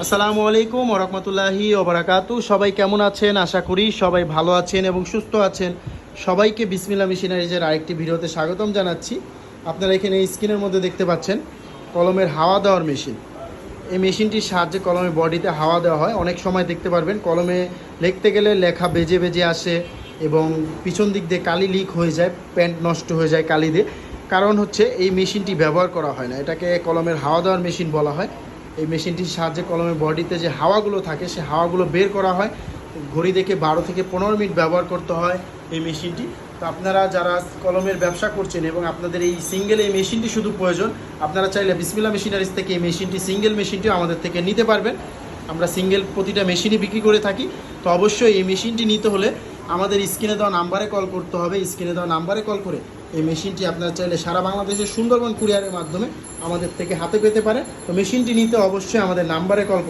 আসসালামু আলাইকুম ওয়া রাহমাতুল্লাহি ওয়া বারাকাতু। সবাই কেমন আছেন? আশা করি সবাই ভালো আছেন এবং সুস্থ আছেন। সবাইকে বিসমিল্লাহ মেশিনারিজের আরেকটি ভিডিওতে স্বাগতম জানাচ্ছি। আপনারা এখানে স্ক্রিনের মধ্যে দেখতে পাচ্ছেন কলমের হাওয়া দেওয়ার মেশিন। এই মেশিনটির সাহায্যে কলমের বডিতে হাওয়া দেওয়া হয়। অনেক সময় দেখতে পারবেন কলমে লিখতে গেলে লেখা বেজে বেজে আসে এবং পিছন দিক দিয়ে কালি লিক হয়ে যায়, পেন্ট নষ্ট হয়ে যায় কালি দিয়ে। কারণ হচ্ছে এই মেশিনটি ব্যবহার করা হয় না, এটাকে কলমের হাওয়া দেওয়ার মেশিন বলা হয়। এই মেশিনটির সাহায্যে কলমের বডিতে যে হাওয়াগুলো থাকে সে হাওয়াগুলো বের করা হয়। ঘড়ি দেখে 12 থেকে 15 মিনিট ব্যবহার করতে হয় এই মেশিনটি। তো আপনারা যারা কলমের ব্যবসা করছেন এবং আপনাদের এই সিঙ্গেল এই মেশিনটি শুধু প্রয়োজন, আপনারা চাইলে বিসমিল্লাহ মেশিনারিজ থেকে এই মেশিনটি সিঙ্গেল মেশিনটিও আমাদের থেকে নিতে পারবেন। আমরা সিঙ্গেল প্রতিটা মেশিনই বিক্রি করে থাকি। তো অবশ্যই এই মেশিনটি নিতে হলে আমাদের স্ক্রিনে দেওয়া নাম্বারে কল করতে হবে। স্ক্রিনে দেওয়া নাম্বারে কল করে এই মেশিনটি আপনারা চাইলে সারা বাংলাদেশের সুন্দরবন কুরিয়ারের মাধ্যমে আমাদের থেকে হাতে পেতে পারেন। তো মেশিনটি নিতে অবশ্যই আমাদের নাম্বারে কল করতে